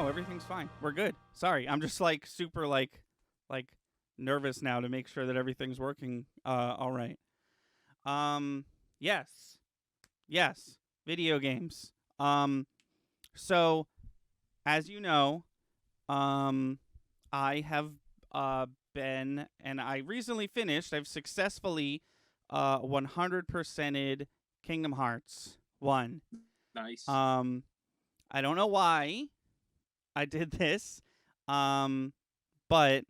no, everything's fine. We're good. Sorry, I'm just like super like nervous now to make sure that everything's working all right. Um, yes, yes, video games. So as you know, um, I have been, and I recently finished. I've successfully 100%ed Kingdom Hearts 1. Nice. Um, I don't know why I did this, um, but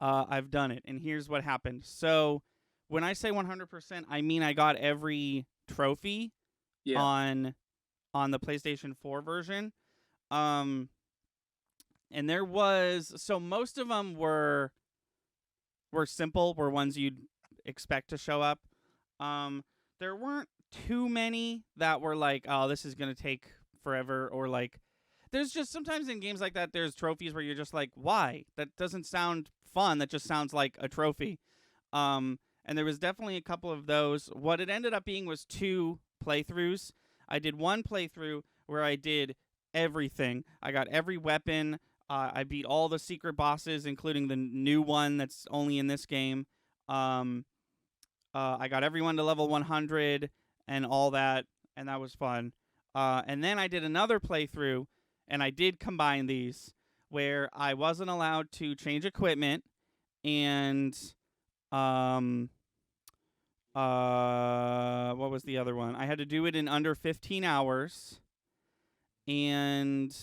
I've done it, and here's what happened. So when I say 100%, I mean I got every trophy Yeah. on the PlayStation 4 version. Um, and there was so most of them were simple, were ones you'd expect to show up. Um, there weren't too many that were like, oh, this is gonna take forever, or like, there's just sometimes in games like that, there's trophies where you're just like, why? That doesn't sound fun. That just sounds like a trophy. And there was definitely a couple of those. What it ended up being was 2 playthroughs. I did one playthrough where I did everything. I got every weapon. I beat all the secret bosses, including the new one that's only in this game. Um, I got everyone to level 100 and all that, and that was fun. And then I did another playthrough, and I did combine these, where I wasn't allowed to change equipment, and um, what was the other one? I had to do it in under 15 hours, and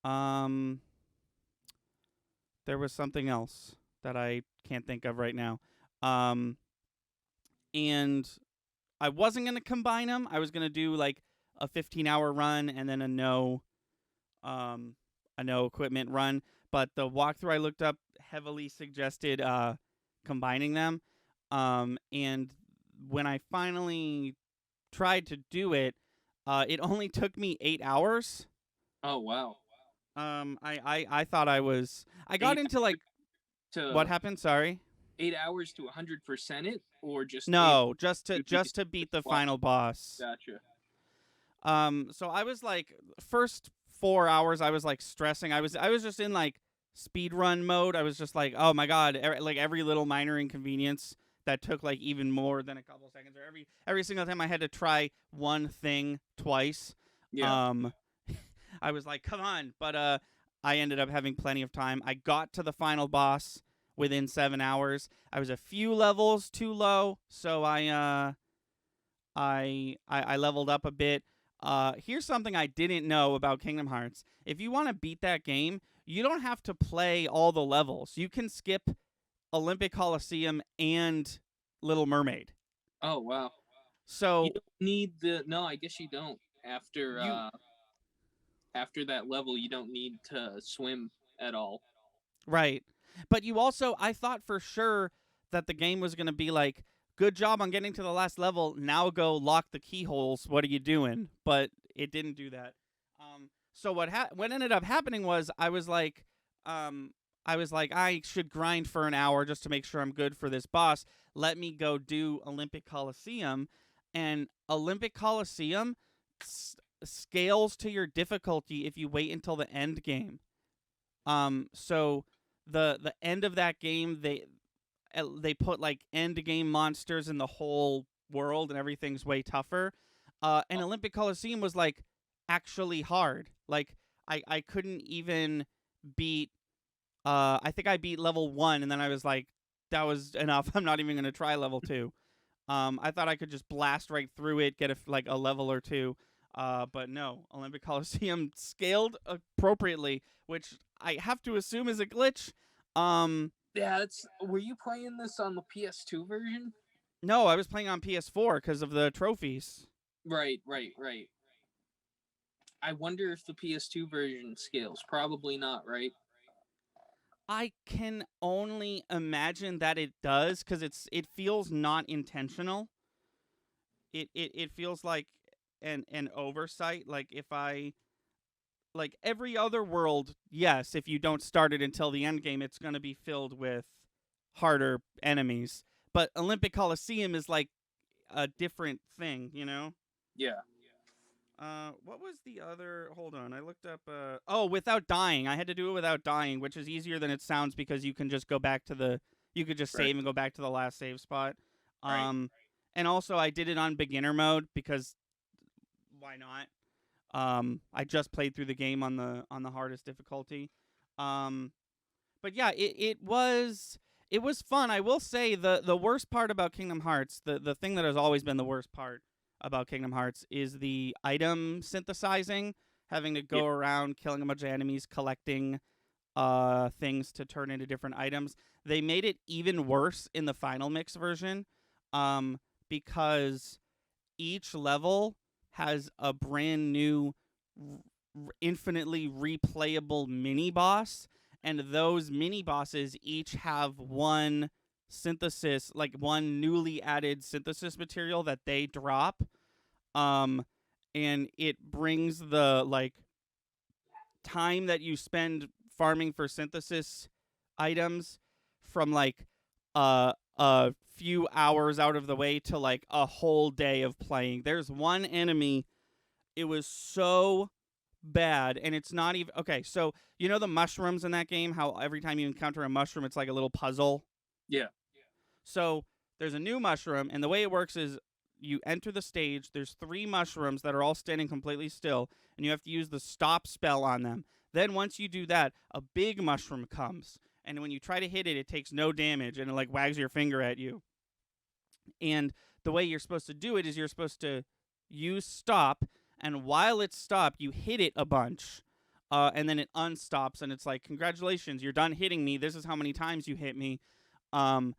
um, there was something else that I can't think of right now. Um, and I wasn't gonna combine them. I was gonna do like a 15-hour run and then um, a no equipment run. But the walkthrough I looked up heavily suggested combining them. And when I finally tried to do it, it only took me 8 hours. Oh wow. I thought I got Eight into like, what to happened? Sorry. 8 hours to 100% it, or just eight No, just to to beat beat the boss. final boss. Gotcha. So I was like, first 4 hours, I was like stressing. I was just in like speed run mode. I was just like, oh my god, like every little minor inconvenience that took like even more than a couple seconds, or every single time I had to try one thing twice. Yeah. Um, I was like, come on, but I ended up having plenty of time. I got to the final boss within 7 hours. I was a few levels too low, so I leveled up a bit. Here's something I didn't know about Kingdom Hearts. If you want to beat that game, you don't have to play all the levels. You can skip Olympic Coliseum and Little Mermaid. Oh wow. You So don't need the no. I guess you don't. After you after that level, you don't need to swim at all. right, but you also, I thought for sure that the game was going to be like, good job on getting to the last level. Now go lock the keyholes. What are you doing? But it didn't do that. So what ended up happening was um, I was like, I should grind for an hour just to make sure I'm good for this boss. Let me go do Olympic Coliseum, and Olympic Coliseum scales to your difficulty if you wait until the end game. So the end of that game, they put like end game monsters in the whole world, and everything's way tougher. And Olympic Coliseum was like actually hard. Like I couldn't even beat. I think I beat level 1, and then I was like, that was enough. I'm not even gonna try level 2. I thought I could just blast right through it, get like a level or two. But no, Olympic Coliseum scaled appropriately, which I have to assume is a glitch. Um, Yeah, it's. Were you playing this on the PS2 version? no, I was playing on PS4 because of the trophies. Right, right, right. I wonder if the PS2 version scales. Probably not, right? I can only imagine that it does, because it feels not intentional. It feels like an oversight. Like if I like every other world, yes, if you don't start it until the end game, it's going to be filled with harder enemies. But Olympic Coliseum is like a different thing, you know? Yeah. What was the other? Hold on, I looked up. Oh, without dying. I had to do it without dying, which is easier than it sounds because you can just go back to the. You could just Right. save and go back to the last save spot. Right. Um, and also I did it on beginner mode because why not? I just played through the game on the hardest difficulty. Um, but yeah, it was fun. I will say the worst part about Kingdom Hearts, the thing that has always been the worst part about Kingdom Hearts is the item synthesizing, having to Yeah. go around killing a bunch of enemies, collecting things to turn into different items. They made it even worse in the final mix version, because each level has a brand new infinitely replayable mini boss, and those mini bosses each have one synthesis, like one newly added synthesis material that they drop. um and it brings the like time that you spend farming for synthesis items from like a few hours out of the way to like a whole day of playing. There's one enemy, it was so bad, and it's not even okay. So you know the mushrooms in that game, how every time you encounter a mushroom it's like a little puzzle. Yeah. So there's a new mushroom, and the way it works is you enter the stage, there's 3 mushrooms that are all standing completely still, and you have to use the stop spell on them. Then once you do that, a big mushroom comes, and when you try to hit it, it takes no damage, and it like wags your finger at you. And the way you're supposed to do it is you're supposed to use stop, and while it's stopped, you hit it a bunch. And then it unstops, and it's like, congratulations, you're done hitting me. This is how many times you hit me. Um,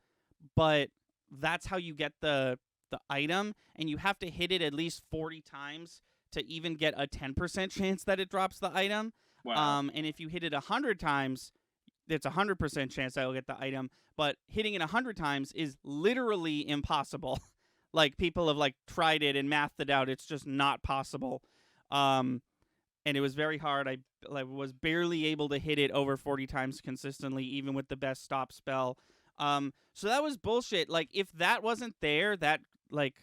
but that's how you get the item, and you have to hit it at least 40 times to even get a 10% chance that it drops the item. Wow. And if you hit it 100 times, it's a 100% chance that you'll get the item. But hitting it 100 times is literally impossible. Like, people have like tried it and mathed it out. It's just not possible. Um, and it was very hard. I like was barely able to hit it over 40 times consistently, even with the best stop spell. So that was bullshit. Like, if that wasn't there, that like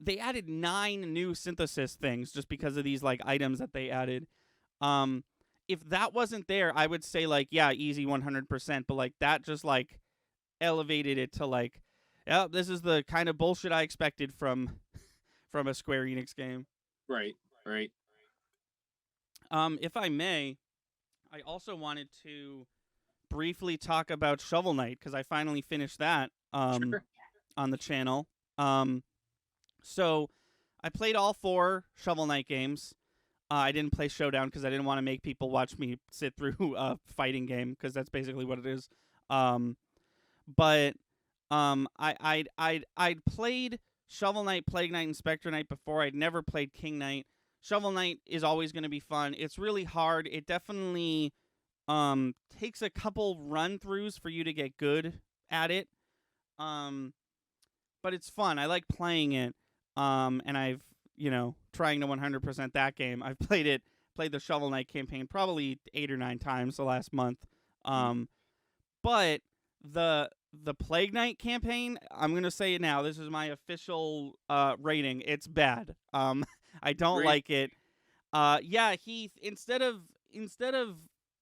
they added 9 new synthesis things just because of these like items that they added. Um, if that wasn't there, I would say like, yeah, easy 100%. But like that just like elevated it to like, yeah, this is the kind of bullshit I expected from from a Square Enix game. Right. Right. If I may, I also wanted to briefly talk about Shovel Knight because I finally finished that Sure. on the channel. So I played all 4 Shovel Knight games. I didn't play Showdown because I didn't want to make people watch me sit through a fighting game because that's basically what it is. But I'd played Shovel Knight, Plague Knight, and Spectre Knight before. I'd never played King Knight. Shovel Knight is always going to be fun. It's really hard. It definitely takes a couple run throughs for you to get good at it. But it's fun. I like playing it. And I've trying to 100% that game. I've played the Shovel Knight campaign probably 8 or 9 times the last month. But the Plague Knight campaign, I'm gonna say it now. This is my official rating. It's bad. I don't Really? like it. Yeah, he instead of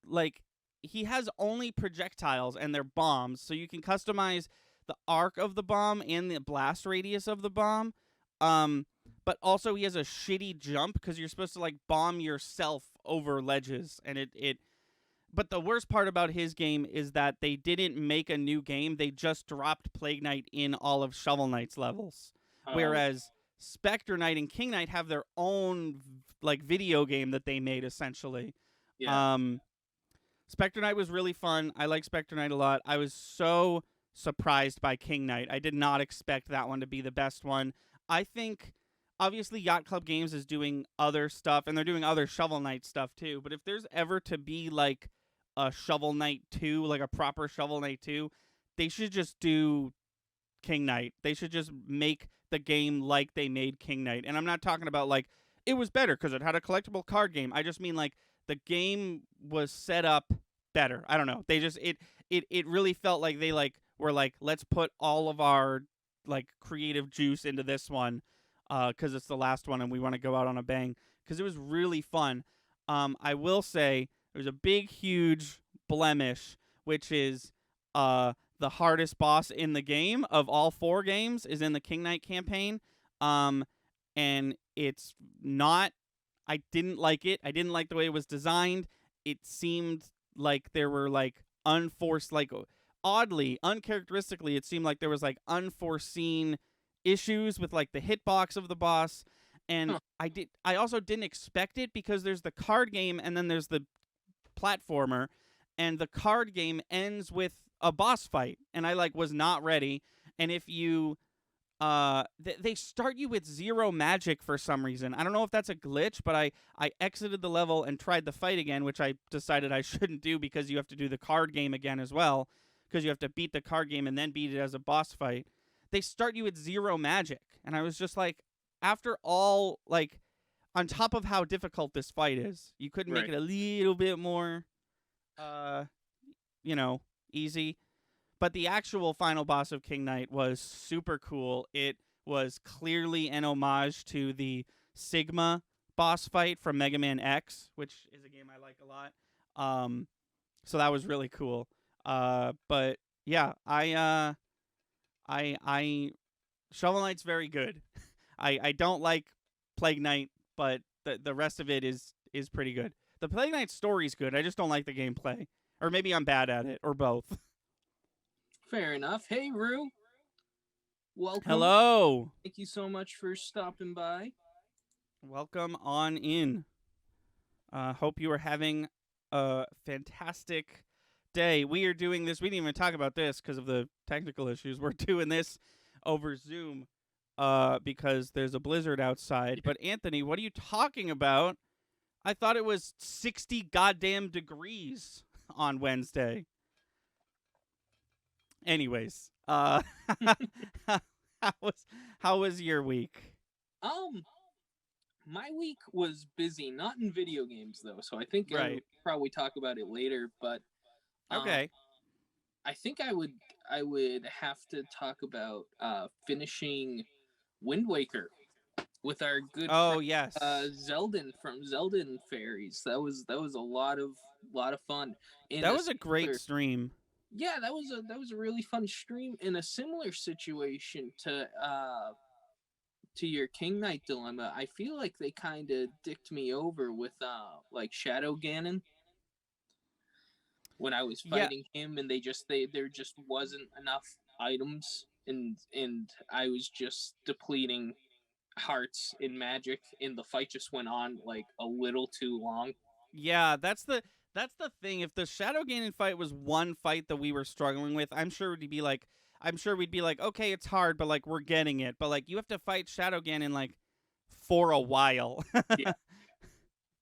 like he has only projectiles and they're bombs, so you can customize the arc of the bomb and the blast radius of the bomb. But also he has a shitty jump because you're supposed to like bomb yourself over ledges, and it. But the worst part about his game is that they didn't make a new game. They just dropped Plague Knight in all of Shovel Knight's levels, whereas Spectre Knight and King Knight have their own like video game that they made essentially. Yeah. Spectre Knight was really fun. I like Spectre Knight a lot. I was so surprised by King Knight. I did not expect that one to be the best one. I think obviously Yacht Club Games is doing other stuff, and they're doing other Shovel Knight stuff too. But if there's ever to be like a Shovel Knight 2, like a proper Shovel Knight 2, they should just do King Knight. They should just make the game like they made King Knight. And I'm not talking about like it was better because it had a collectible card game. I just mean like the game was set up better. I don't know. They just it really felt like they like were like, let's put all of our like creative juice into this one. because it's the last one and we want to go out on a bang because it was really fun. I will say there's a big, huge blemish, which is the hardest boss in the game of all 4 games is in the King Knight campaign. And it's not. I didn't like it. I didn't like the way it was designed. It seemed like there were like unforced, like oddly, uncharacteristically, it seemed like there was like unforeseen issues with like the hitbox of the boss. And Huh. I also didn't expect it because there's the card game and then there's the platformer, and the card game ends with a boss fight, and I like was not ready. And if you they start you with 0 magic for some reason. I don't know if that's a glitch, but I exited the level and tried the fight again, which I decided I shouldn't do because you have to do the card game again as well, because you have to beat the card game and then beat it as a boss fight. They start you with 0 magic, and I was just like, after all, like, on top of how difficult this fight is, you couldn't make Right. it a little bit more uh easy. But the actual final boss of King Knight was super cool. It was clearly an homage to the Sigma boss fight from Mega Man X, which is a game I like a lot. So that was really cool. But yeah, I Shovel Knight's very good. I don't like Plague Knight, but the rest of it is pretty good. The Plague Knight story's good. I just don't like the gameplay, or maybe I'm bad at it, or both. Fair enough. Hey, Rue. Welcome. Hello. Thank you so much for stopping by. Welcome on in. Hope you are having a fantastic day. We are doing this. We didn't even talk about this because of the technical issues. We're doing this over Zoom because there's a blizzard outside. But Anthony, what are you talking about? I thought it was 60 goddamn degrees on Wednesday. Anyways, how was your week? My week was busy, not in video games though, so I think I would Right. probably talk about it later. But Okay. I think I would have to talk about finishing Wind Waker with our good Oh, friend yes. Zeldin from Zeldin Fairies. That was a lot of fun. In That a was a great similar, stream. yeah, that was a really fun stream. In a similar situation to your King Knight dilemma, I feel like they kind of dicked me over with like Shadow Ganon when I was Yeah, fighting him, and there just wasn't enough items, and I was just depleting hearts in magic, and the fight just went on like a little too long. yeah, that's the thing. If the Shadow Ganon fight was one fight that we were struggling with, I'm sure we'd be like, okay, it's hard, but like we're getting it. But like you have to fight Shadow Ganon like for a while. Yeah,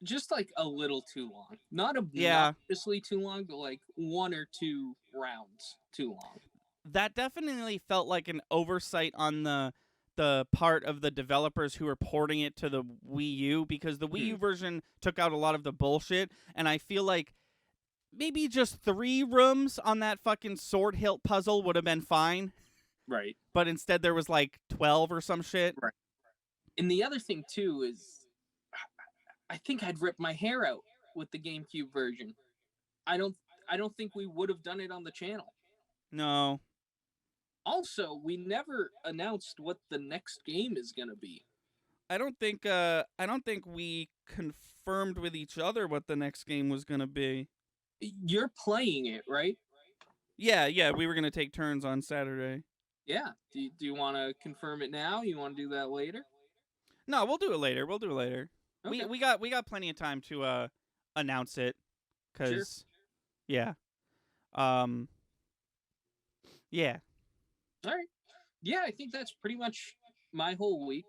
just like a little too long. Not Yeah, obnoxiously too long, but like 1 or 2 rounds too long. that definitely felt like an oversight on the part of the developers who were porting it to the Wii U, because the Wii Hmm. U version took out a lot of the bullshit, and I feel like maybe just 3 rooms on that fucking sword hilt puzzle would have been fine, Right. but instead there was like 12 or some shit. Right. And the other thing too is I think I'd rip my hair out with the GameCube version. I don't I don't think we would have done it on the channel. No. Also, we never announced what the next game is going to be. I don't think we confirmed with each other what the next game was going to be. You're playing it, right? Yeah, we were going to take turns on Saturday. Yeah. Do you want to confirm it now? You want to do that later? No, we'll do it later. We'll do it later. Okay. We got plenty of time to announce it, Sure. cuz yeah. Um yeah. All right. Yeah, I think that's pretty much my whole week.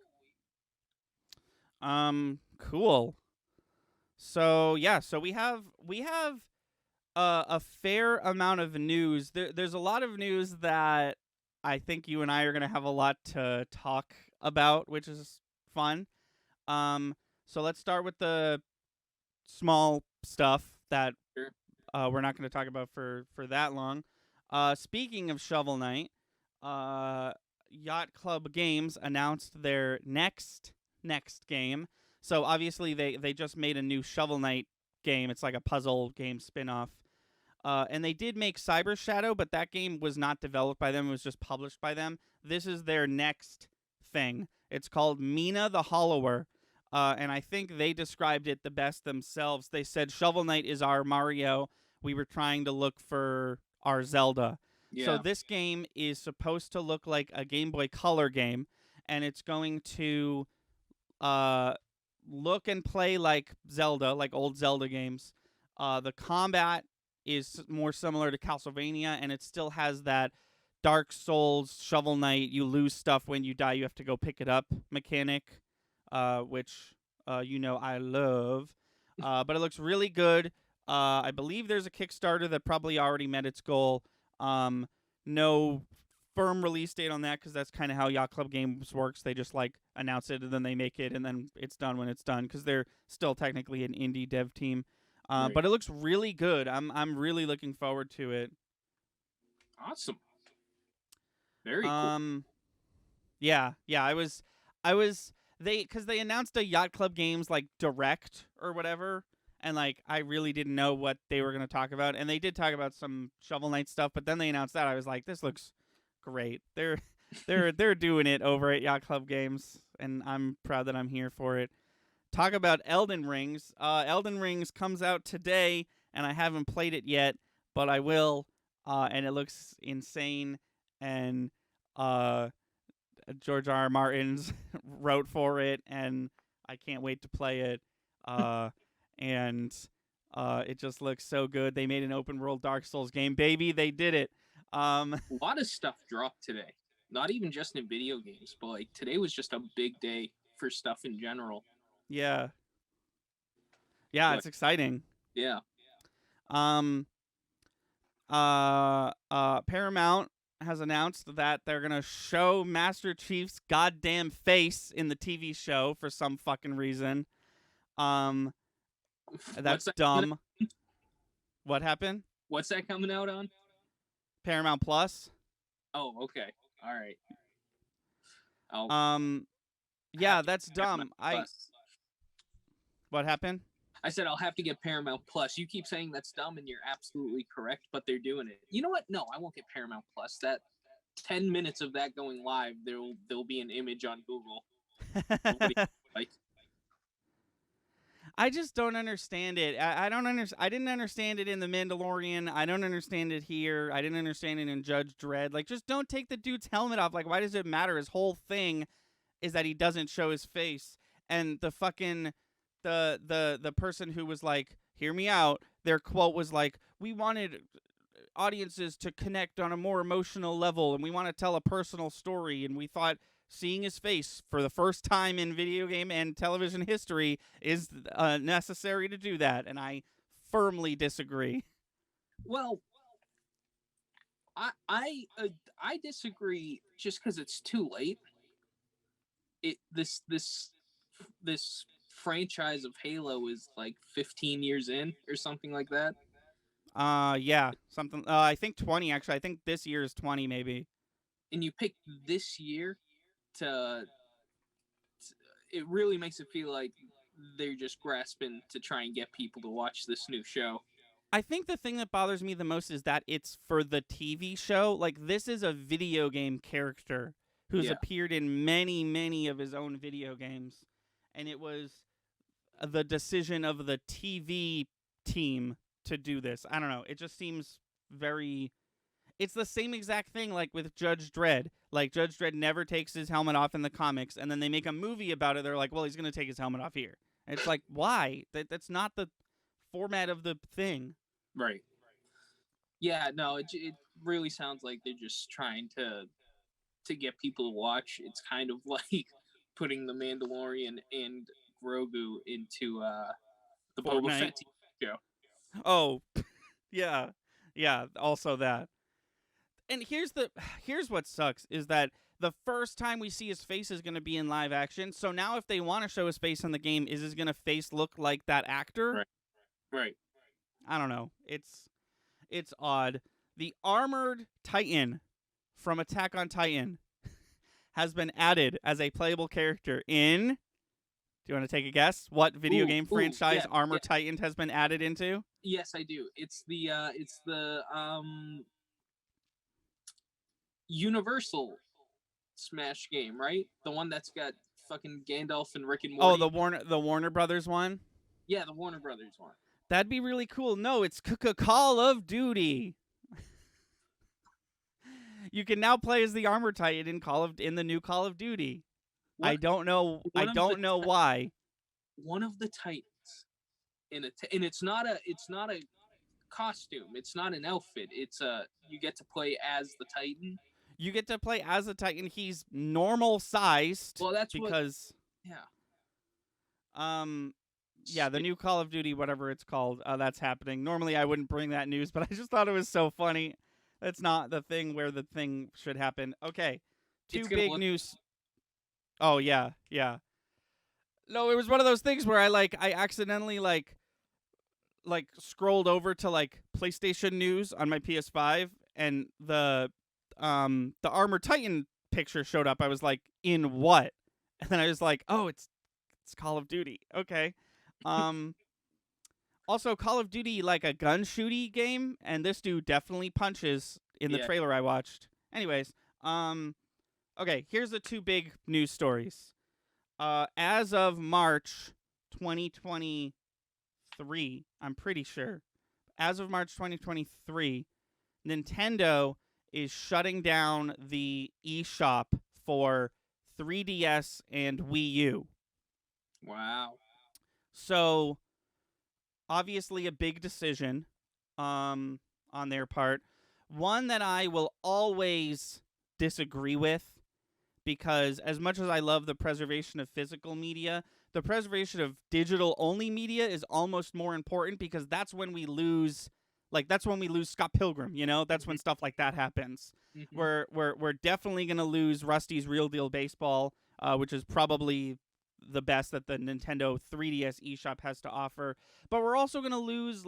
Cool. So, yeah, so we have a fair amount of news. There's a lot of news that I think you and I are going to have a lot to talk about, which is fun. So let's start with the small stuff that Sure. we're not going to talk about for that long. Speaking of Shovel Knight, uh, Yacht Club Games announced their next game. So obviously they just made a new Shovel Knight game. It's like a puzzle game spin-off. And they did make Cyber Shadow, but that game was not developed by them. It was just published by them. This is their next thing. It's called Mina the Hollower. And I think they described it the best themselves. They said Shovel Knight is our Mario. We were trying to look for our Zelda. So Yeah. this game is supposed to look like a Game Boy Color game, and it's going to look and play like Zelda, like old Zelda games. The combat is more similar to Castlevania, and it still has that Dark Souls, Shovel Knight, you lose stuff when you die, you have to go pick it up mechanic, which I love. But it looks really good. I believe there's a Kickstarter that probably already met its goal. No firm release date on that because that's kind of how Yacht Club Games works. They just like announce it and then they make it and then it's done when it's done because they're still technically an indie dev team. Right. But it looks really good. I'm really looking forward to it. Awesome. Very cool. Yeah. Because they announced a Yacht Club Games like direct or whatever, and like I really didn't know what they were gonna talk about, and they did talk about some Shovel Knight stuff, but then they announced that I was like, this looks great. They're doing it over at Yacht Club Games, and I'm proud that I'm here for it. Talk about Elden Rings. Elden Rings comes out today, and I haven't played it yet, but I will. And it looks insane. And George R. R. Martin's wrote for it, and I can't wait to play it. And it just looks so good. They made an open world Dark Souls game, baby. They did it. A lot of stuff dropped today. Not even just in video games, but like today was just a big day for stuff in general. Yeah. Yeah, it's exciting. Yeah. Paramount has announced that they're gonna show Master Chief's goddamn face in the TV show for some fucking reason. That's dumb. What happened? What's that coming out on? Paramount Plus. Oh, okay. All right. Yeah, that's dumb. What happened? I said I'll have to get Paramount Plus. You keep saying that's dumb, and you're absolutely correct, but they're doing it. You know what? No, I won't get Paramount Plus. That 10 minutes of that going live, there'll be an image on Google. Like, I just don't understand it. I don't understand. I didn't understand it in The Mandalorian. I don't understand it here. I didn't understand it in Judge Dredd. Like, just don't take the dude's helmet off. Like, why does it matter? His whole thing is that he doesn't show his face. And the fucking the person who was like, "Hear me out." Their quote was like, "We wanted audiences to connect on a more emotional level, and we want to tell a personal story, and we thought seeing his face for the first time in video game and television history is necessary to do that." And I firmly disagree. Well, I disagree just because it's too late. This franchise of Halo is like 15 years in or something like that. Yeah, something. I think 20 actually. I think this year is 20 maybe. And you pick this year to it really makes it feel like they're just grasping to try and get people to watch this new show. I think the thing that bothers me the most is that it's for the TV show. Like, this is a video game character who's appeared in many, many of his own video games. And it was the decision of the TV team to do this. I don't know. It just seems very... It's the same exact thing like with Judge Dredd. Like, Judge Dredd never takes his helmet off in the comics, and then they make a movie about it. They're like, well, he's going to take his helmet off here. And it's like, why? That's not the format of the thing. Right. Yeah, no, it really sounds like they're just trying to get people to watch. It's kind of like putting the Mandalorian and Grogu into the Boba Fett show. Oh, yeah. Yeah, also that. And here's what sucks is that the first time we see his face is going to be in live action. So now if they want to show his face in the game, is his gonna face look like that actor? Right. I don't know. It's odd. The Armored Titan from Attack on Titan has been added as a playable character in. Do you want to take a guess? What video game franchise Yeah, Armor yeah. Titan has been added into? Yes, I do. It's the Universal Smash game, right? The one that's got fucking Gandalf and Rick and Oh, Morty. the Warner Brothers one. Yeah, the Warner Brothers one. That'd be really cool. No, it's Call of Duty. You can now play as the Armor Titan in the new Call of Duty. One, I don't know. I one of the don't know why. one of the Titans and it's not a costume. It's not an outfit. It's you get to play as the Titan. You get to play as a Titan. He's normal sized. Well, that's because yeah. yeah, the new Call of Duty, whatever it's called, that's happening. Normally, I wouldn't bring that news, but I just thought it was so funny. That's not the thing where the thing should happen. Okay, two big news. Oh yeah, yeah. No, it was one of those things where I accidentally scrolled over to PlayStation news on my PS5, and the Armor Titan picture showed up. I was like, in what? And then I was like, oh, it's Call of Duty. Okay. Also, Call of Duty, like a gun shooty game, and this dude definitely punches in the trailer I watched. Anyways, okay, here's the two big news stories. As of March 2023, I'm pretty sure, as of March 2023, Nintendo is shutting down the eShop for 3DS and Wii U. Wow. So, obviously a big decision on their part. One that I will always disagree with, because as much as I love the preservation of physical media, the preservation of digital-only media is almost more important, because that's when we lose Scott Pilgrim, you know? That's when stuff like that happens. We're definitely going to lose Rusty's Real Deal Baseball, which is probably the best that the Nintendo 3DS eShop has to offer. But we're also going to lose,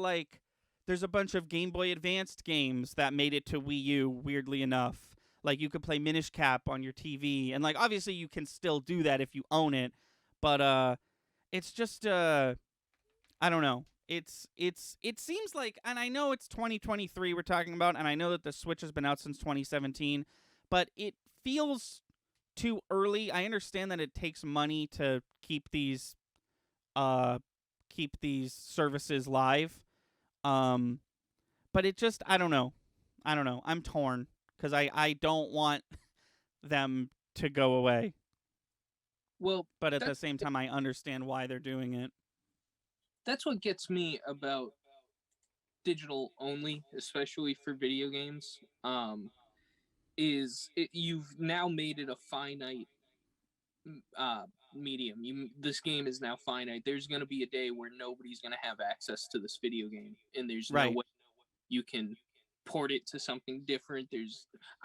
there's a bunch of Game Boy Advanced games that made it to Wii U, weirdly enough. Like, you could play Minish Cap on your TV, and, obviously you can still do that if you own it, but, it's just, I don't know. It seems like, and I know it's 2023 we're talking about, and I know that the Switch has been out since 2017, but it feels too early. I understand that it takes money to keep these services live, but it just, I don't know. I'm torn, because I don't want them to go away. Well, but at the same time, I understand why they're doing it. That's what gets me about digital only, especially for video games. You've now made it a finite medium. This game is now finite. There's going to be a day where nobody's going to have access to this video game, and there's no way you can port it to something different.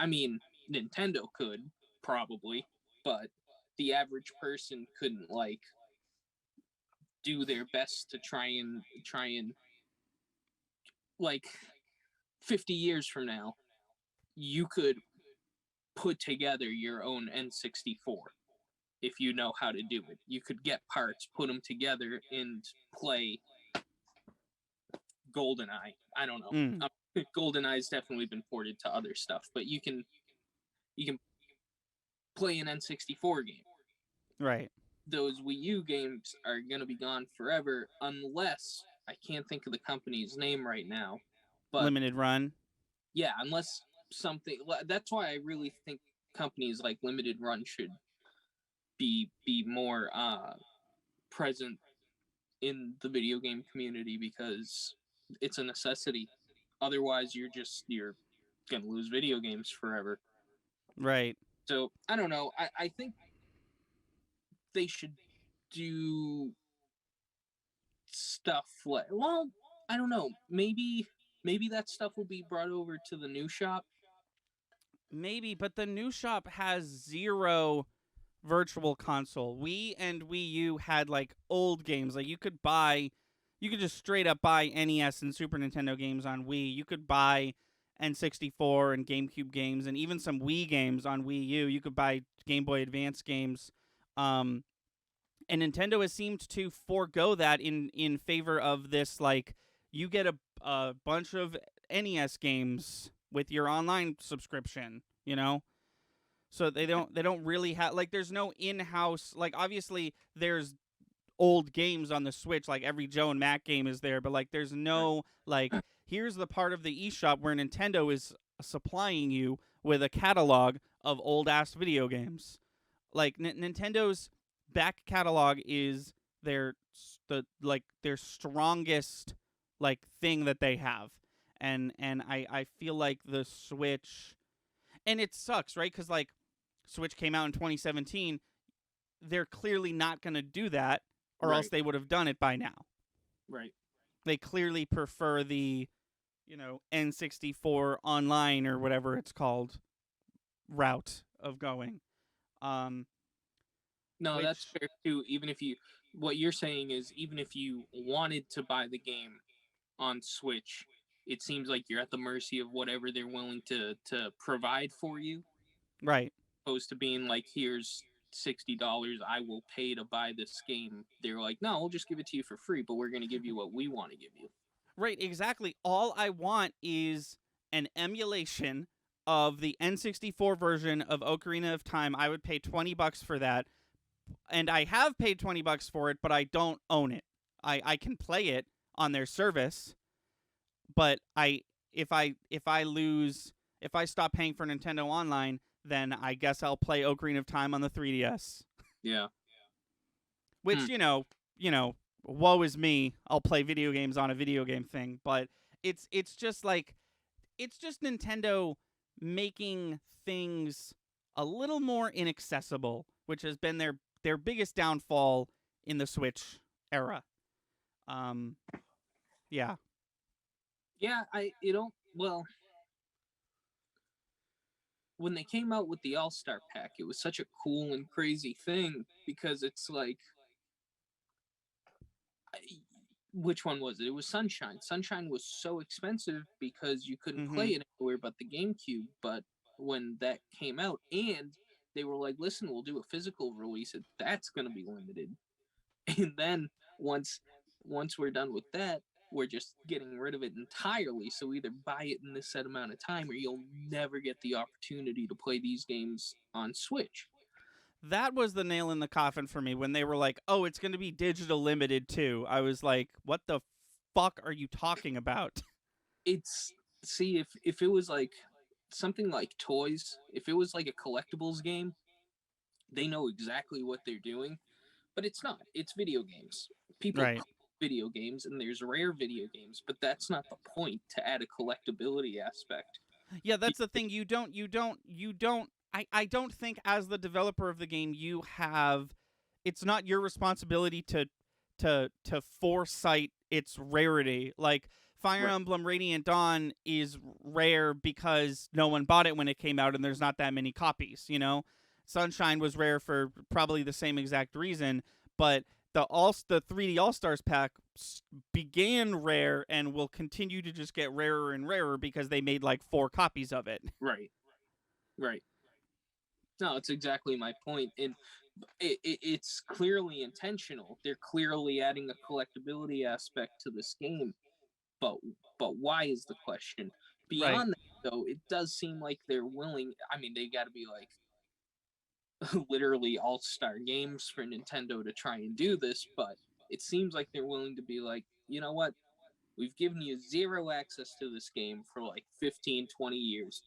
Nintendo could probably, but the average person couldn't do their best to try and 50 years from now you could put together your own N64 if you know how to do it. You could get parts, put them together, and play GoldenEye. I don't know. GoldenEye's definitely been ported to other stuff, but you can play an N64 game. Right. Those Wii U games are going to be gone forever, unless, I can't think of the company's name right now, but Limited Run. Yeah, unless something. That's why I really think companies like Limited Run should be more present in the video game community, because it's a necessity. Otherwise, you're gonna lose video games forever. Right. So I don't know. I think they should do stuff I don't know. Maybe that stuff will be brought over to the new shop. Maybe, but the new shop has 0 virtual console. Wii and Wii U had old games. You could just straight up buy NES and Super Nintendo games on Wii. You could buy N64 and GameCube games, and even some Wii games on Wii U. You could buy Game Boy Advance games. Um, and Nintendo has seemed to forego that in favor of this, like, you get a bunch of NES games with your online subscription, you know? So they don't really have, like, there's no in-house, like, obviously there's old games on the Switch, like every Joe and Mac game is there, but like there's Right. no, like, here's the part of the eShop where Nintendo is supplying you with a catalog of old ass video games. Like Nintendo's back catalog is their strongest, like, thing that they have. And I feel like the Switch, and it sucks, right? Cuz like Switch came out in 2017, they're clearly not going to do that, or else Right. they would have done it by now. Right. They clearly prefer the, N64 online or whatever it's called route of going. Um, No, that's which fair too. Even if you, what you're saying is, even if you wanted to buy the game on Switch, it seems like you're at the mercy of whatever they're willing to provide for you, right, opposed to being like, here's $60, I will pay to buy this game. They're like, no, we'll just give it to you for free, but we're gonna give you what we want to give you. right, exactly. All I want is an emulation of the N64 version of Ocarina of Time. I would pay $20 for that, and I have paid $20 for it, but I don't own it. I can play it on their service, but if I stop paying for Nintendo Online, then I guess I'll play Ocarina of Time on the 3DS. Yeah. Which, Hmm. woe is me. I'll play video games on a video game thing, but it's just like, it's just Nintendo making things a little more inaccessible, which has been their biggest downfall in the Switch era. Um yeah. Yeah, well, when they came out with the All-Star pack, it was such a cool and crazy thing because it's like, which one was it? It was Sunshine. Sunshine was so expensive because you couldn't play Mhm. it anywhere but the GameCube. But when that came out, and they were like, "Listen, we'll do a physical release. That's going to be limited." And then once once we're done with that, we're just getting rid of it entirely. So either buy it in this set amount of time, or you'll never get the opportunity to play these games on Switch. That was the nail in the coffin for me when they were like, "Oh, it's going to be digital limited too." I was like, "What the fuck are you talking about?" It's See, if it was like something like toys, if it was like a collectibles game, they know exactly what they're doing, but it's not. It's video games. People Right. collect video games, and there's rare video games, but that's not the point, to add a collectability aspect. Yeah, that's the thing. I don't think, as the developer of the game, you have, it's not your responsibility to foresight its rarity. Like, Fire Right, Emblem Radiant Dawn is rare because no one bought it when it came out and there's not that many copies. Sunshine was rare for probably the same exact reason, but the 3D All-Stars pack began rare and will continue to just get rarer and rarer because they made like 4 copies of it. right, right. No, it's exactly my point, and it's clearly intentional. They're clearly adding a collectability aspect to this game, but why is the question? Right. Beyond that, though, it does seem like they're willing. I mean, they got to be like literally all-star games for Nintendo to try and do this, but it seems like they're willing to be like, you know what? We've given you zero access to this game for like 15, 20 years.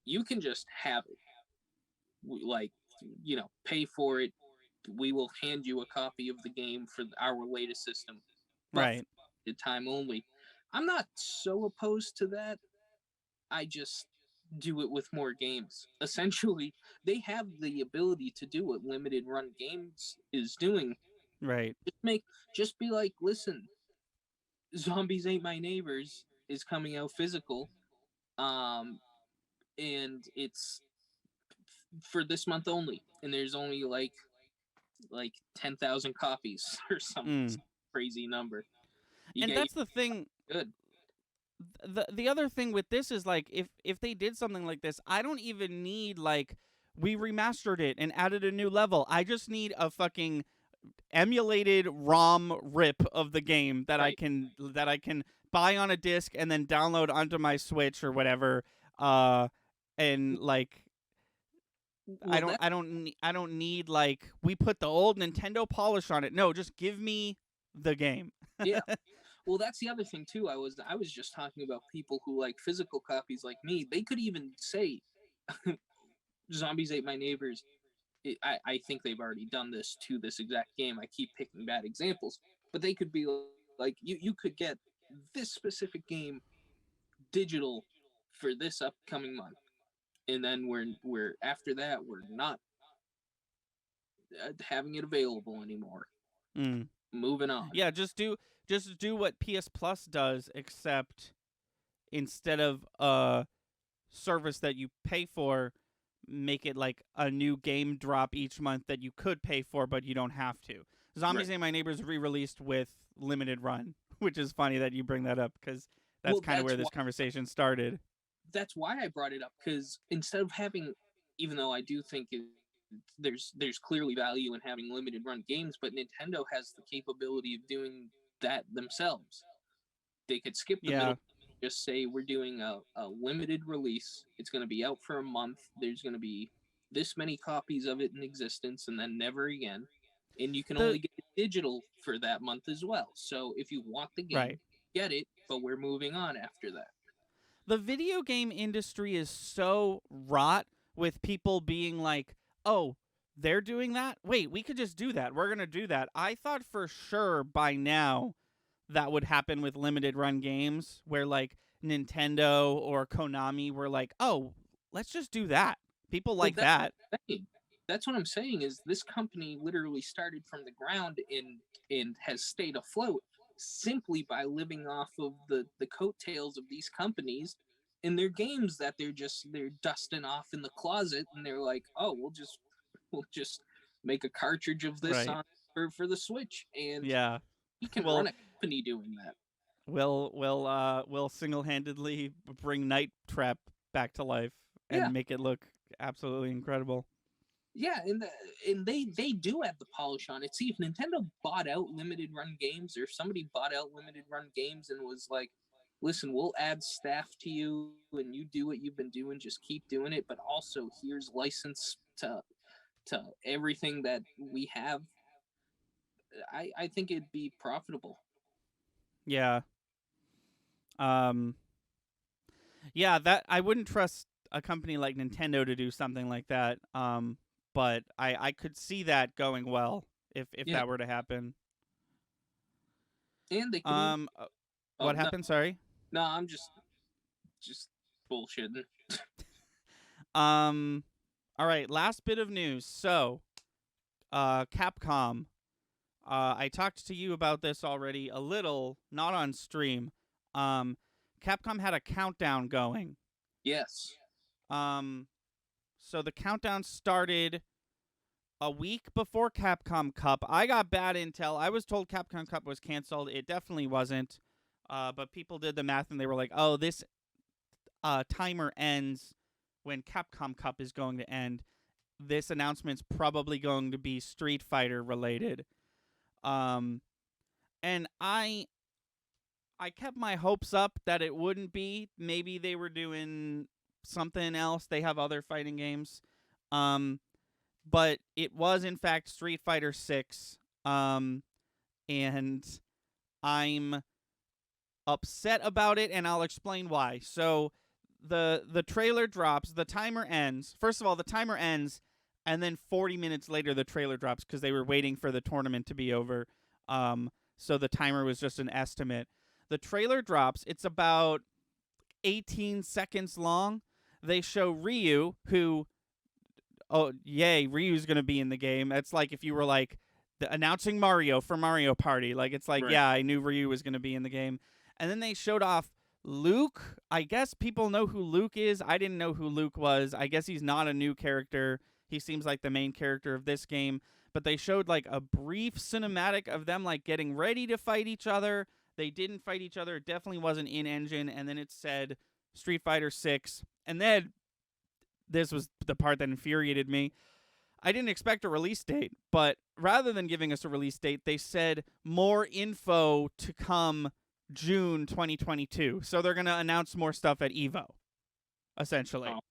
You can just have it. Like, pay for it. We will hand you a copy of the game for our latest system, but for Right. the time only. I'm not so opposed to that. I just do it with more games. Essentially, they have the ability to do what limited run games is doing. Right. Make just be like, listen, Zombies Ain't My Neighbors is coming out physical, um, and it's for this month only, and there's only like 10,000 copies or some Mm. crazy number. You And get that's the thing. good. the other thing with this is like if they did something like this, I don't even need like we remastered it and added a new level. I just need a fucking emulated ROM rip of the game Right. that I can buy on a disc and then download onto my Switch or whatever. Uh, and like Well, that I don't need like we put the old Nintendo polish on it. No, just give me the game. yeah. Well, that's the other thing too. I was just talking about people who like physical copies like me. They could even say Zombies Ate My Neighbors. I think they've already done this to this exact game. I keep picking bad examples, but they could be like, you could get this specific game digital for this upcoming month, and then we're after that we're not having it available anymore. Mm. Moving on. Yeah, just do what PS Plus does, except instead of a service that you pay for, make it like a new game drop each month that you could pay for, but you don't have to. Right. Zombies Ate My Neighbors re-released with limited run, which is funny that you bring that up because that's Well, kind of where this conversation started. that's why I brought it up, because instead of having, even though I do think there's clearly value in having limited run games, but Nintendo has the capability of doing that themselves. They could skip the Yeah, middle, just say we're doing a limited release. It's going to be out for a month. There's going to be this many copies of it in existence, and then never again. And you can the only get it digital for that month as well. So if you want the right. game, get it, but we're moving on after that. The video game industry is so wrought with people being like, "Oh, they're doing that? Wait, we could just do that. We're going to do that." I thought for sure by now that would happen with limited run games where like Nintendo or Konami were like, "Oh, let's just do that." People Well, like that's what that. I'm saying. That's what I'm saying is this company literally started from the ground and has stayed afloat simply by living off of the coattails of these companies and their games that they're dusting off in the closet, and they're like, oh, we'll just make a cartridge of this Right. on for the Switch, and Yeah. you can Well, run a company doing that. will single-handedly bring Night Trap back to life Yeah. and make it look absolutely incredible. Yeah, and they do have the polish on it. See, if Nintendo bought out limited run games, or if somebody bought out limited run games and was like, "Listen, we'll add staff to you, and you do what you've been doing, just keep doing it, but also here's license to everything that we have," I think it'd be profitable. Yeah. Um Yeah, that I wouldn't trust a company like Nintendo to do something like that. But I could see that going well if Yeah, that were to happen. and they could even. Um, uh, Oh what no, happened? Sorry. no, I'm just bullshitting. Um, all right. Last bit of news. So, Capcom. I talked to you about this already a little, not on stream. Um, Capcom had a countdown going. Yes. Um, so the countdown started a week before Capcom Cup. I got bad intel. I was told Capcom Cup was canceled. It definitely wasn't. But people did the math and they were like, "Oh, this timer ends when Capcom Cup is going to end. This announcement's probably going to be Street Fighter related." Um, and I kept my hopes up that it wouldn't be. Maybe they were doing something else. They have other fighting games. Um, but it was in fact Street Fighter 6. And I'm upset about it and I'll explain why. So the trailer drops, the timer ends. First of all, the timer ends and then 40 minutes later the trailer drops cuz they were waiting for the tournament to be over. So the timer was just an estimate. The trailer drops. It's about 18 seconds long. They show Ryu, who, oh, yay, Ryu's going to be in the game. It's like if you were like announcing Mario for Mario Party. Like, it's like, Right. yeah, I knew Ryu was going to be in the game. And then they showed off Luke. I guess people know who Luke is. I didn't know who Luke was. I guess he's not a new character. He seems like the main character of this game. But they showed like a brief cinematic of them like getting ready to fight each other. They didn't fight each other. It definitely wasn't in engine. And then it said Street Fighter 6. And then this was the part that infuriated me. I didn't expect a release date, but rather than giving us a release date, they said more info to come June 2022. So they're going to announce more stuff at EVO, essentially. Oh.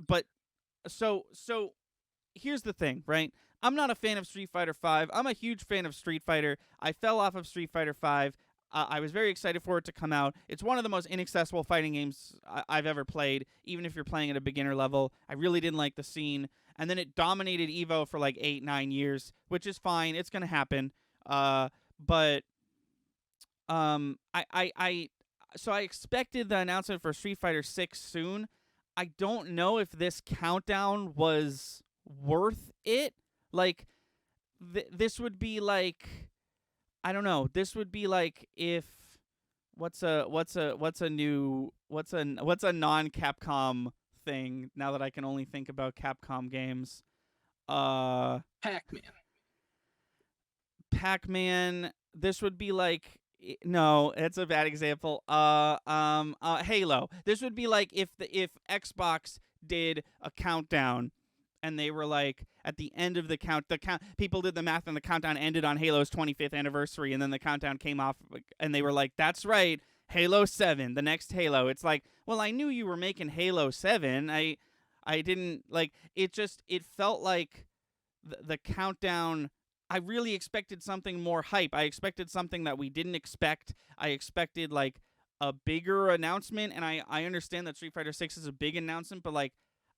But so here's the thing, right? I'm not a fan of Street Fighter V. I'm a huge fan of Street Fighter. I fell off of Street Fighter V. I was very excited for it to come out. It's one of the most inaccessible fighting games I've ever played, even if you're playing at a beginner level. I really didn't like the scene. And then it dominated EVO for like 8-9 years, which is fine. It's going to happen. But so I expected the announcement for Street Fighter 6 soon. I don't know if this countdown was worth it. Like, this would be like, I don't know. This would be like if what's a non-Capcom thing now that I can only think about Capcom games. Pac-Man. This would be like, no, it's a bad example. Halo. This would be like if Xbox did a countdown and they were like, at the end of the count, people did the math and the countdown ended on Halo's 25th anniversary, and then the countdown came off, and they were like, that's right, Halo 7, the next Halo. It's like, well, I knew you were making Halo 7. I didn't, like, it felt like the countdown, I really expected something more hype. I expected something that we didn't expect. I expected, like, a bigger announcement, and I understand that Street Fighter 6 is a big announcement, but, like,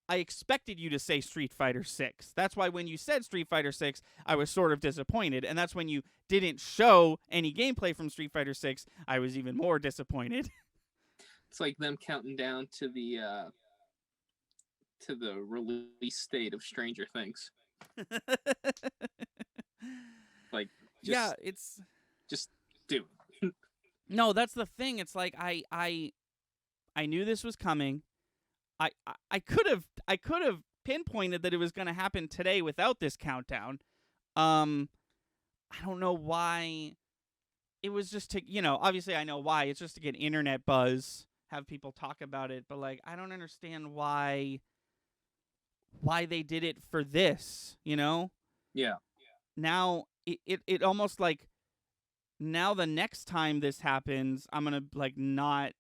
I expected you to say Street Fighter 6. That's why when you said Street Fighter 6, I was sort of disappointed. And that's when you didn't show any gameplay from Street Fighter 6, I was even more disappointed. It's like them counting down to the release date of Stranger Things. Like, just do it. No, that's the thing. It's like I knew this was coming. I could have pinpointed that it was going to happen today without this countdown. I don't know why. It was just to, obviously I know why. It's just to get internet buzz, have people talk about it, but like I don't understand why they did it for this, Yeah. Now it almost like, now the next time this happens, I'm going to like not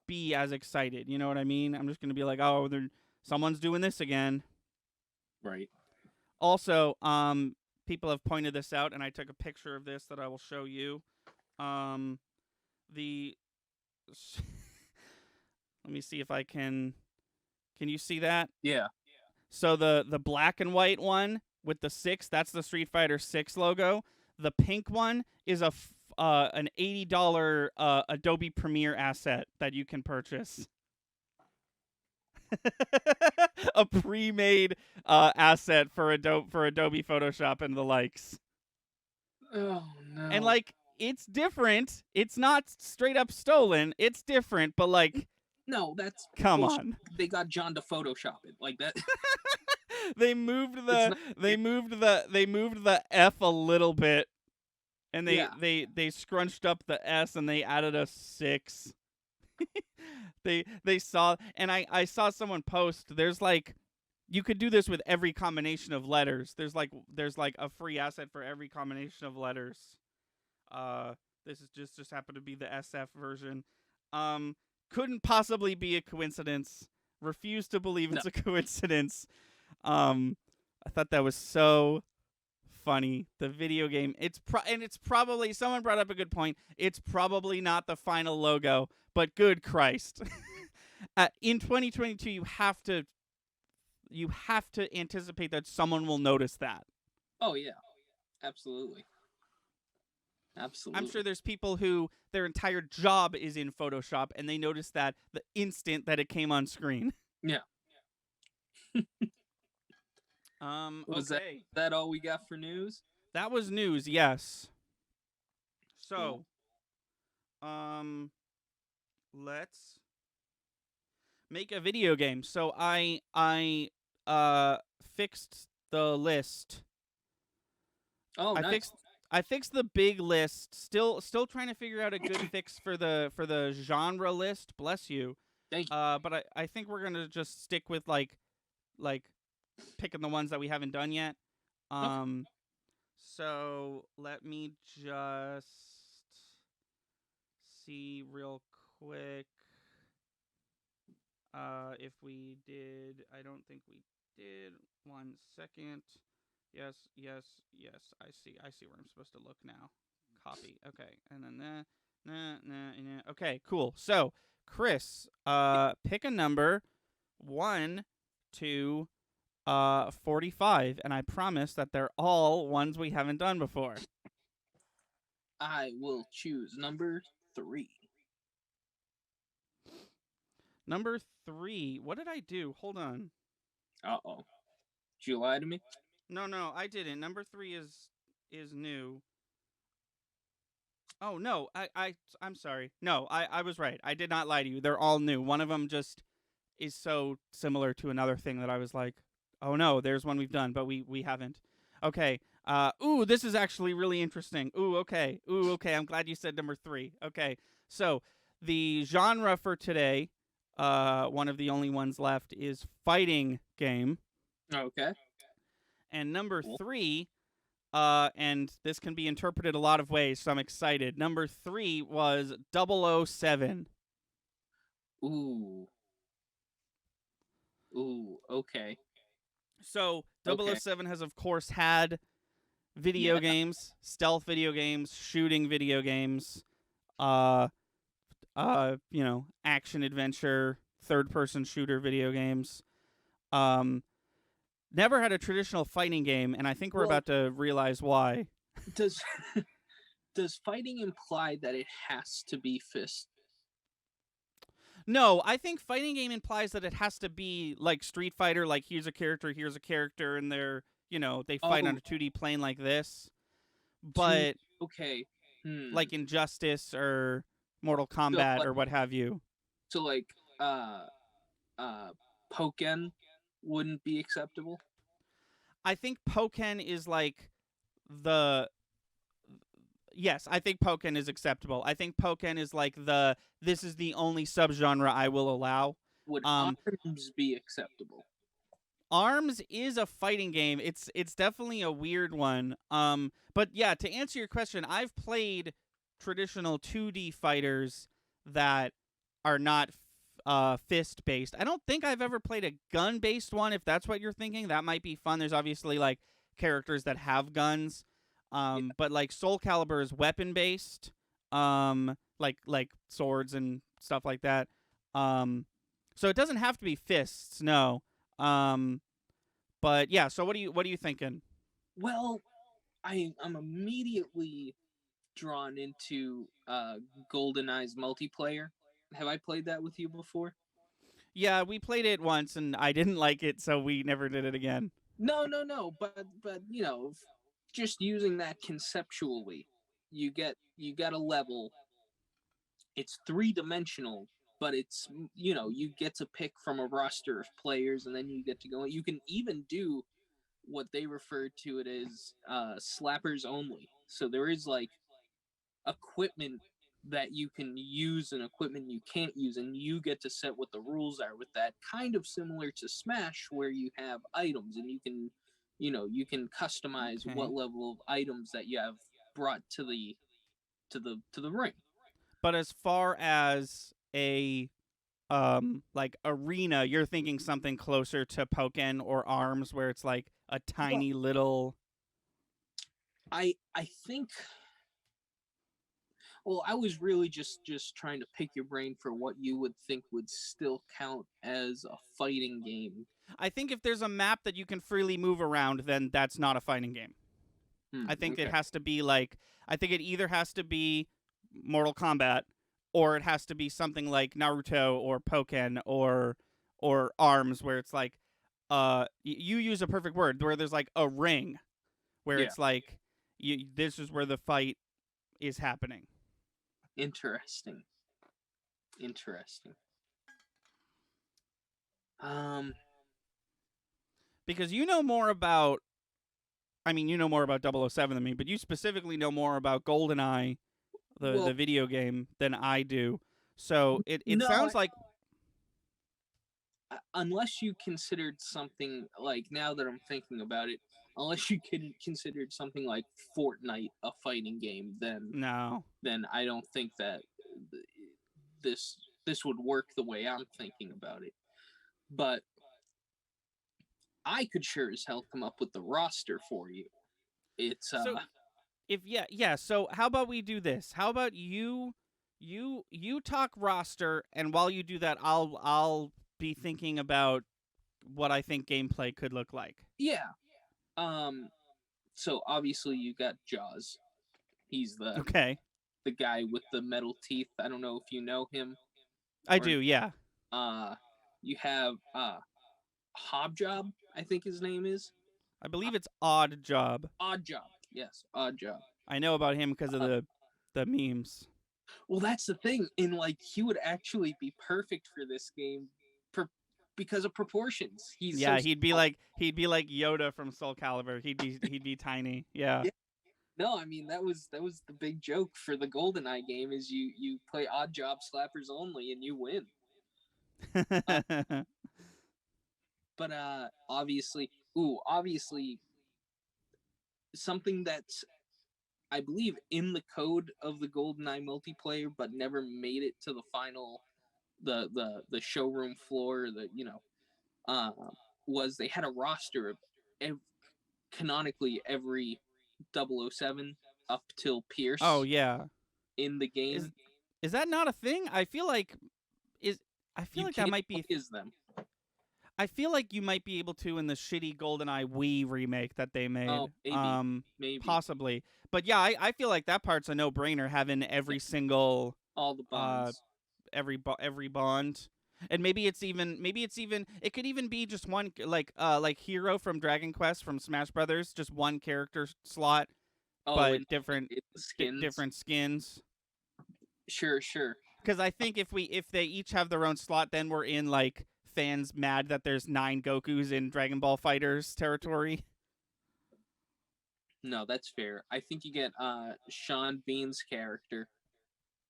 be as excited, you know what I mean? I'm just gonna be like, oh, someone's doing this again. Right. Also, people have pointed this out, and I took a picture of this that I will show you. Let me see if I can you see that? Yeah. So the black and white one with the 6, that's the Street Fighter 6 logo. The pink one is an $80 Adobe Premiere asset that you can purchase. A pre-made asset for Adobe Photoshop and the likes. Oh no. And like, it's different. It's not straight up stolen. It's different, but like, no, that's come bullshit. on. They got John to Photoshop it like that. They moved the F a little bit. And they scrunched up the S and they added a 6. they saw, and I saw someone post, there's like, you could do this with every combination of letters. There's like a free asset for every combination of letters. This is just happened to be the SF version. Couldn't possibly be a coincidence. Refuse to believe it's a coincidence. I thought that was so funny. The video game, it's probably, someone brought up a good point, it's probably not the final logo, but good Christ. In 2022, you have to anticipate that someone will notice that. Oh yeah, absolutely. I'm sure there's people who their entire job is in Photoshop and they notice that the instant that it came on screen. Yeah. Was okay. that all we got for news? That was news, yes. So, let's make a video game. So I fixed the list. Oh, nice. I fixed the big list. Still trying to figure out a good fix for the genre list. Bless you. Thank But I think we're gonna just stick with like picking the ones that we haven't done yet. you. Okay. So let me just see real quick. If we did, I don't think we did. 1 second. Yes, yes, yes. I see. I see where I'm supposed to look now. Copy. Okay, and then Okay, cool. So, Chris, pick a number, 1 to 45, and I promise that they're all ones we haven't done before. I will choose number 3. Number 3. What did I do? Hold on. Uh-oh. Did you lie to me? No, I didn't. Number 3 is new. Oh no, I'm sorry. No, I was right. I did not lie to you. They're all new. One of them just is so similar to another thing that I was like, oh no, there's one we've done, but we haven't. Okay. Ooh, this is actually really interesting. Ooh, okay. I'm glad you said number 3. Okay. So the genre for today, one of the only ones left, is fighting game. Okay. And number Cool. 3, and this can be interpreted a lot of ways, so I'm excited. Number 3 was 007. Ooh. Ooh, okay. So Okay. 007 has, of course, had video Yeah. games, stealth video games, shooting video games, uh, action adventure, third person shooter video games. Um, Never had a traditional fighting game, and I think we're Well, about to realize why. does does fighting imply that it has to be fist? No, I think fighting game implies that it has to be like Street Fighter, like here's a character, and they fight on Oh, a 2D plane like this. two. But Okay. like Injustice or Mortal So Kombat like or what have you. so like uh uh Pokken wouldn't be acceptable. I think Pokken is like the yes, I think Pokken is acceptable. I think Pokken is like this is the only subgenre I will allow. Would Um arms be acceptable? Arms is a fighting game. It's definitely a weird one. But yeah, to answer your question, I've played traditional 2D fighters that are not fist based. I don't think I've ever played a gun based one. If that's what you're thinking, that might be fun. There's obviously like characters that have guns. Yeah. But like Soul Calibur is weapon based. Like swords and stuff like that. So it doesn't have to be fists. No. Um, but yeah. So what are you thinking? Well, I'm immediately drawn into GoldenEye's multiplayer. Have I played that with you before? Yeah, we played it once and I didn't like it, so we never did it again. No. But just using that conceptually, you get a level. It's 3 dimensional, but you get to pick from a roster of players, and then you get to go. You can even do what they refer to it as slappers only. So there is like equipment that you can use and equipment you can't use, and you get to set what the rules are with that, kind of similar to Smash, where you have items and you can customize Okay. what level of items that you have brought to the ring. But as far as a like arena, you're thinking something closer to Pokken or Arms where it's like a Well, tiny little I think. Well, I was really just trying to pick your brain for what you would think would still count as a fighting game. I think if there's a map that you can freely move around, then that's not a fighting game. I think it Okay. has to be like I think it either has to be Mortal Kombat or it has to be something like Naruto or Pokken or Arms where it's like you use a perfect word where there's like a ring where Yeah. it's like this is where the fight is happening. Interesting. Interesting. Um. Because you know more about I mean, you know more about 007 than me, but you specifically know more about GoldenEye, the Well, video game, than I do. So it no, sounds like unless you considered something like, now that I'm thinking about it, unless you considered something like Fortnite a fighting game, no. then I don't think that this this would work the way I'm thinking about it. But I could sure as hell come up with the roster for you. It's So if yeah, so how about we do this? How about you talk roster, and while you do that, I'll be thinking about what I think gameplay could look like. yeah. Um so obviously you got Jaws. He's Okay. the guy with the metal teeth. I don't know if you know him I or do, yeah. uh you have Hobjob, I think his name is. I Uh, believe it's Odd Job. Odd Job. Yes, Odd Job. I know about him because of Uh, the memes. well, that's the thing. And like, he would actually be perfect for this game per- because of proportions. He's so Yeah, small. he'd be like Yoda from Soul Calibur. He'd be tiny. Yeah. Yeah. No, I mean that was the big joke for the GoldenEye game is you play Odd Job slappers only and you win. Uh, but obviously something that's, I believe, in the code of the GoldenEye multiplayer, but never made it to the final, the showroom floor. Uh, was they had a roster of ev- canonically every 007 up till Oh Pierce yeah. in the Is game. is that not a thing? Is I feel You like that can't might play be. as them. I feel like you might be able to in the shitty GoldenEye Wii remake that they Oh, made. maybe Possibly. But yeah, I feel like that part's a no-brainer, having yeah, every single all the uh bonds. every bond. And maybe it's even it could even be just one, like Hero from Dragon Quest from Smash Brothers, just one character slot, Oh, but and different the skins. different skins. Sure, sure. Because I think if they each have their own slot, then we're in like fans mad that there's 9 Gokus in Dragon Ball Fighters territory. No, that's fair. I think you get Sean Bean's character,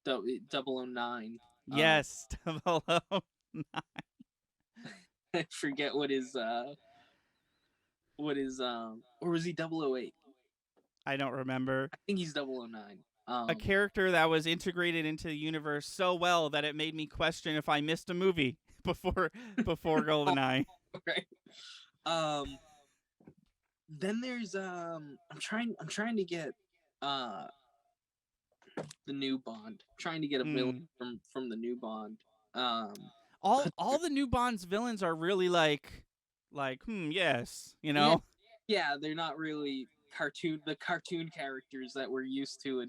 009. Yes, double O. I forget what is or was he 008? I don't remember. I think he's 009. A character that was integrated into the universe so well that it made me question if I missed a movie before GoldenEye. right. Um then there's I'm trying to get uh the new Bond. I'm trying to get a villain Mm. from the new Bond. Um All the new Bond's villains are really like yes, you yeah, know? yeah, they're not really cartoon characters that we're used to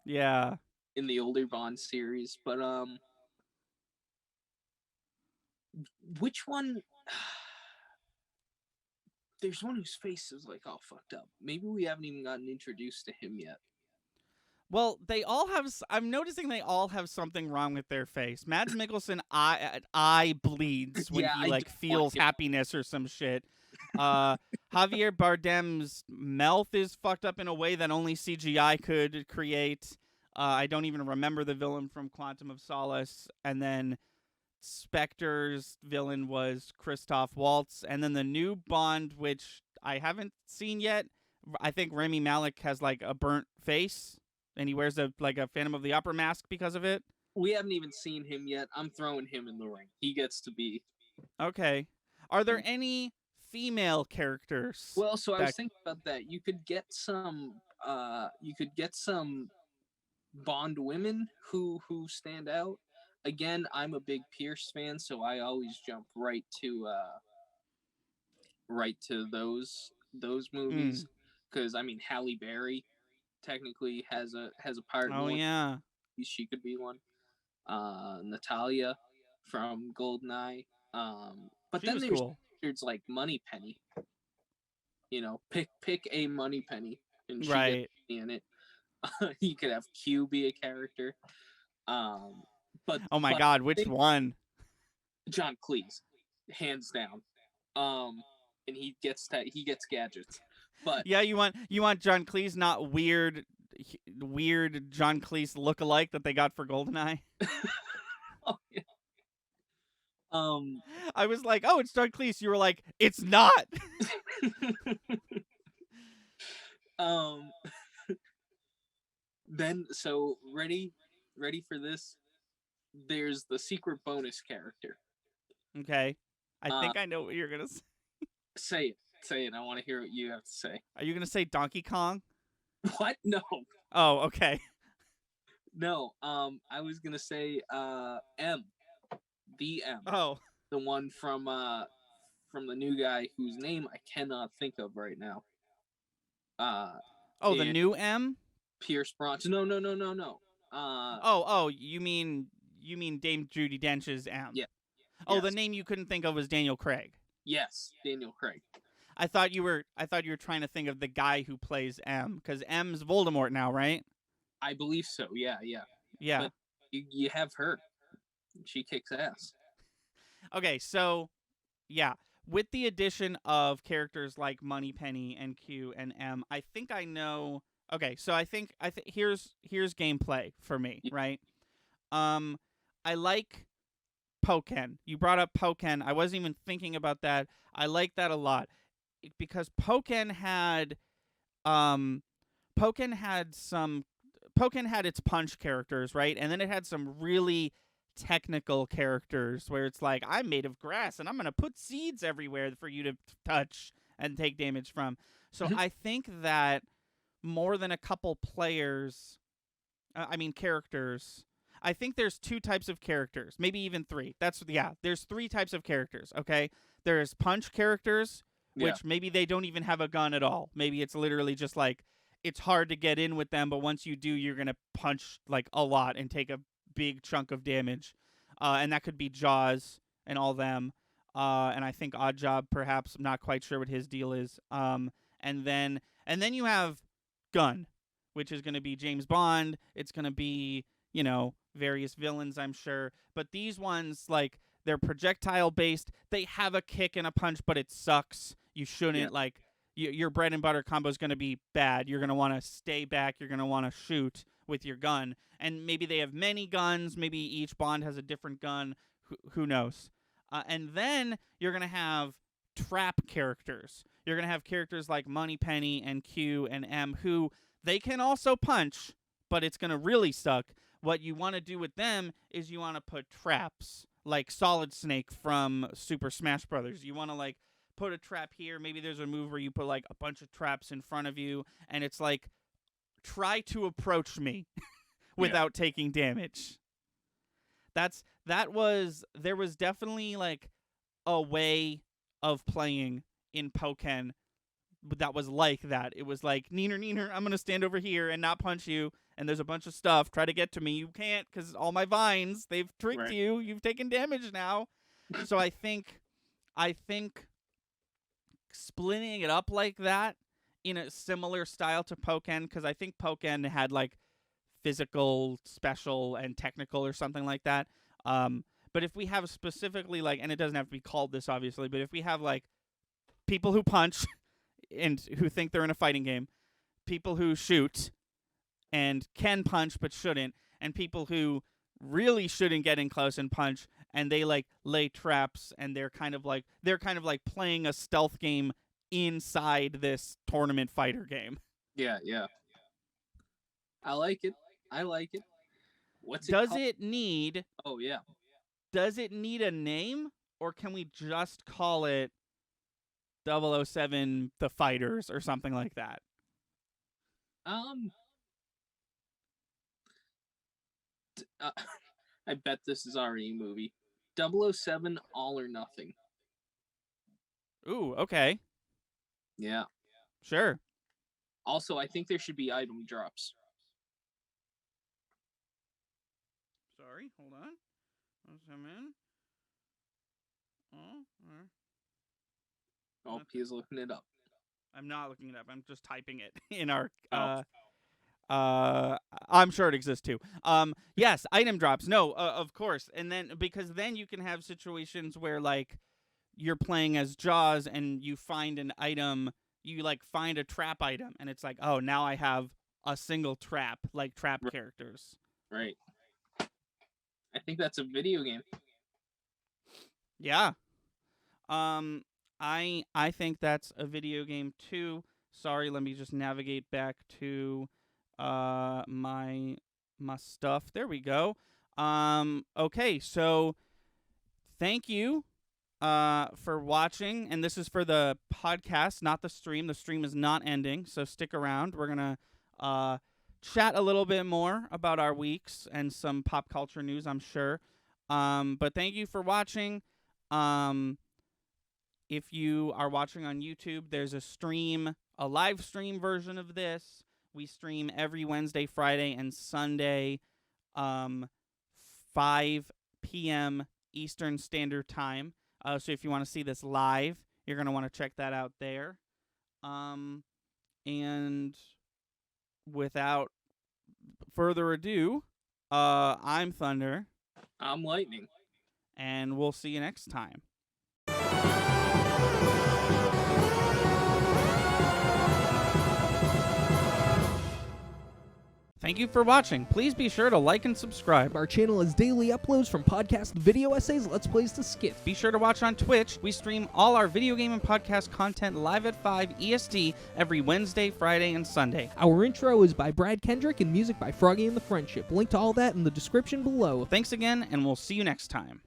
Yeah. in the older Bond series. But which one? There's one whose face is like all fucked up. Maybe we haven't even gotten introduced to him yet. Well, they all have. I'm noticing they all have something wrong with their face. Mads Mikkelsen eye bleeds when Yeah, he I like don't want feels him. happiness or some shit. Uh, Javier Bardem's mouth is fucked up in a way that only CGI could create. I don't even remember the villain from Quantum of Solace, and then Spectre's villain was Christoph Waltz, and then the new Bond, which I haven't seen yet. I think Rami Malek has like a burnt face, and he wears a Phantom of the Opera mask because of it. We haven't even seen him yet. I'm throwing him in the ring. He gets to be. Okay, are there any female characters Well, so I was that? thinking about that. You could get some. You could get some Bond women who stand out. Again, I'm a big Pierce fan, so I always jump right to those Mm, movies because I mean Halle Berry technically has a part in oh one. yeah, She could be one. Natalia from Goldeneye. But she then was there's cool. like Moneypenny. Pick a Moneypenny, and she gets Right. in it. You could have Q be a character. Um, but Oh my but God, I which think one? John Cleese, hands down. And he gets gadgets. But Yeah, you want John Cleese, not weird John Cleese lookalike that they got for GoldenEye. oh, yeah. um I was like, oh, it's John Cleese. You were like, it's not. um then so ready for this? There's the secret bonus character. Okay, I Uh think I know what you're gonna say. say it. Say it. I want to hear what you have to say. Are you gonna say Donkey Kong? What? No. Oh, okay. No. I was going to say M. The M. Oh, The one from the new guy whose name I cannot think of right now. the And new M. Pierce Bronson. No. Oh, you mean Dame Judi Dench's M? Yeah. Oh, Yes. the name you couldn't think of was Daniel Craig. Yes, Daniel Craig. I thought you were trying to think of the guy who plays M, because M's Voldemort now, right? I believe so. Yeah. Yeah. But you have her. She kicks ass. Okay, so yeah, with the addition of characters like Moneypenny and Q and M, I think I know. Okay, so I think here's gameplay for me, Yeah. right? I like Pokken. You brought up Pokken. I wasn't even thinking about that. I like that a lot because Pokken had its punch characters, right? And then it had some really technical characters where it's like, I'm made of grass and I'm going to put seeds everywhere for you to touch and take damage from. So I think that more than a couple characters, I think there's two types of characters, maybe even three. There's three types of characters, okay? There's punch characters, which maybe they don't even have a gun at all. Maybe it's literally just like, it's hard to get in with them, but once you do, you're going to punch like a lot and take a big chunk of damage. And that could be Jaws and all them. And I think Oddjob, perhaps. I'm not quite sure what his deal is. And then you have Gun, which is going to be James Bond. It's going to be, various villains, I'm sure. But these ones, like, they're projectile based. They have a kick and a punch, but it sucks. You shouldn't, your bread and butter combo is going to be bad. You're going to want to stay back. You're going to want to shoot with your gun. And maybe they have many guns. Maybe each Bond has a different gun. Who knows? And then you're going to have trap characters. You're going to have characters like Moneypenny and Q and M who they can also punch, but it's going to really suck. What you want to do with them is you want to put traps, like Solid Snake from Super Smash Brothers. You want to, like, put a trap here. Maybe there's a move where you put, like, a bunch of traps in front of you, and it's like, try to approach me without taking damage. There was definitely, like, a way of playing in Pokken that was like that. It was like, neener, I'm going to stand over here and not punch you, and there's a bunch of stuff. Try to get to me. You can't, because all my vines, they've tricked you. You've taken damage now. So I think splitting it up like that in a similar style to Pokken, because I think Pokken had, like, physical, special, and technical or something like that. But if we have specifically, like, and it doesn't have to be called this, obviously, but if we have, like, people who punch and who think they're in a fighting game, people who shoot and can punch but shouldn't, and people who really shouldn't get in close and punch, and they, like, lay traps, and they're kind of like playing a stealth game inside this tournament fighter game. Yeah. I like it. What's it Does called? it need? Oh yeah. Does it need a name, or can we just call it 007 The Fighters or something like that? I bet this is already a movie. 007 All or Nothing. Ooh, okay. Yeah. Sure. Also, I think there should be item drops. Sorry, hold on. I'm in. Oh, he's looking it up. I'm not looking it up. I'm just typing it in our. I'm sure it exists too. Yes, item drops. No, of course. And then because then you can have situations where, like, you're playing as Jaws and you find an item you like find a trap item, and it's like, oh, now I have a single trap, like trap characters. Right. I think that's a video game. Yeah. I think that's a video game too. Sorry, let me just navigate back to my stuff. There we go. Okay, so thank you for watching, and this is for the podcast, not the stream. The stream is not ending, so stick around. We're gonna chat a little bit more about our weeks and some pop culture news, I'm sure. But thank you for watching. If you are watching on YouTube, there's a live stream version of this. We stream every Wednesday, Friday, and Sunday, 5 p.m. Eastern Standard Time. So if you want to see this live, you're going to want to check that out there. And without further ado, I'm Thunder. I'm Lightning. And we'll see you next time. Thank you for watching. Please be sure to like and subscribe. Our channel has daily uploads from podcast video essays, let's plays to skits. Be sure to watch on Twitch. We stream all our video game and podcast content live at 5 EST every Wednesday, Friday, and Sunday. Our intro is by Brad Kendrick and music by Froggy and the Friendship. Link to all that in the description below. Thanks again, and we'll see you next time.